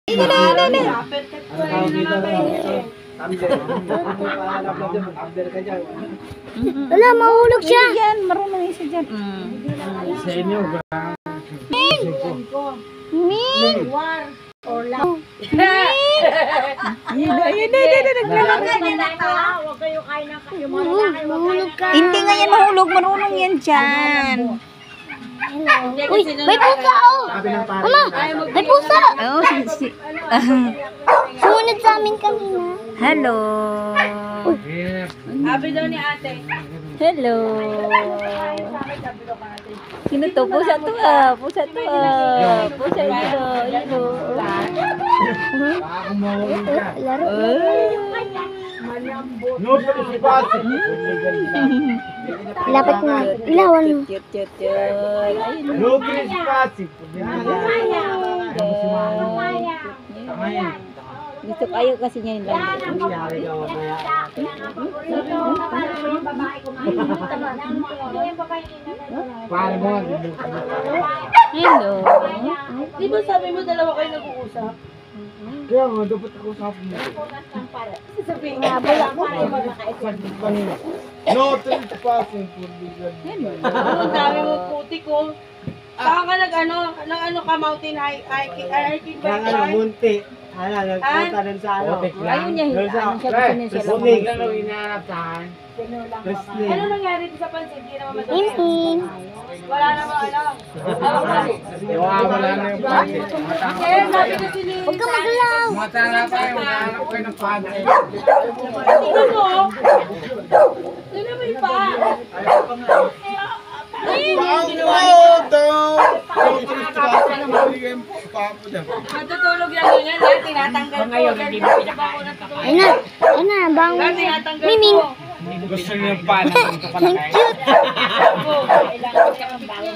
Wala, mahulog siya. Yan, marunong isa dyan. Sa inyo, Min! Mahulog ka. Hindi nga yan mahulog, marunong yan dyan. Uy, may pusa oh. Mama, may pusa. Oh, Sumunod sa amin kanina. hello. Sabi daw ni ate. Hello. Sino to? Pusa to ah. Pusa to ah. Pusa ito. Ito. Laro. Lapit na. Ilawan mo. Cute, cute, cute. Ayun. Gusto ko ayaw kasi niya yung landi. Hello. Di ba sabi mo dalawa kayo nag-uusap? Kaya nga, dapat ako sa akin. Sabihin nga, wala ko. No trespassing for legal. Ang dami mo puti ko. Saan ka nag-ano ka mountain hiking ba? Bunti. Nagpunta dun sa Ayaw niya. Ano siya gusto niya siya lang. Sunig. Ano inaanaptahan? Ano nangyari sa pansin? Hindi naman madali. Min. Wala naman alam. Wala na yung pati. Eh, sabi kasi ni... Huwag ka magalaw. Matala tayo, mahanap kayo ng pati. Tingnan mo. Tingnan mo yung paa. Matutulog yan yun yan. Dahil tinatanggal ko. Ngayon, hindi mo pinabako na tutulog. Ayun na, bangon. Dahil tinatanggal Miming. ko. Gusto niyo yung paa na ito pala Ang kayo. cute.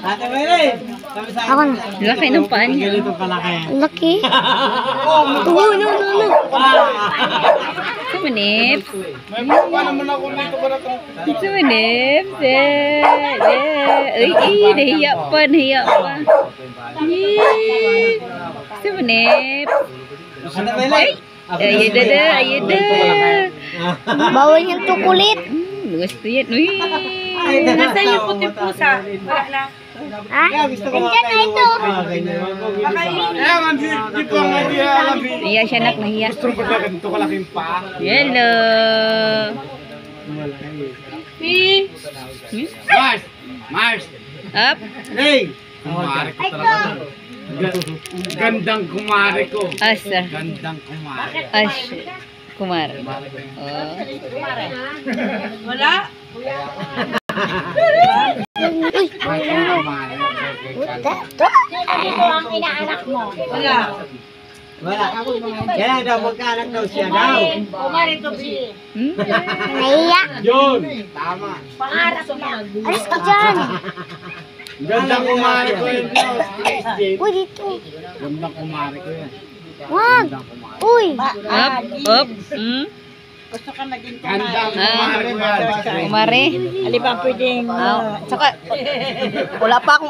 Ate Mary, Ako na. Laki ng paa niya. ganito pala kayo. Ang laki. No. Sumanip. May pa naman ako dito para Sumanip. Uy, nahiya pa. Sumanip. Ate Mary, Ayun na. Bawal yung tukulit. Gusto yan. Uy. Nasaan yung puti pusa? Wala na. Ha? Nandiyan na ito. Makainin. kaya nga di pa nga di alam. Nahiya siya nak, nahiya. Gusto ko na ganito kalaking paa. Hello. Pi. Mars! Up. Hey! Kumari ko talaga. Gandang kumari ko. Asa. Gandang kumari. Ash. Kumar. Oh. Wala. Uy, Kumari. ito ang inaanak mo. Wala. Wala. Kaya daw magkaanak daw siya daw. Kumari to Pi. Nahiya. Yun! Tama. Pangarap mo. Alis ka dyan. Gandang kumari ko yun. Uy, dito. Gandang kumari ko yun. Wag. Uy. Up. Gandang kumari ko yan. Kumare. Alibang pwedeng... Saka, wala pa akong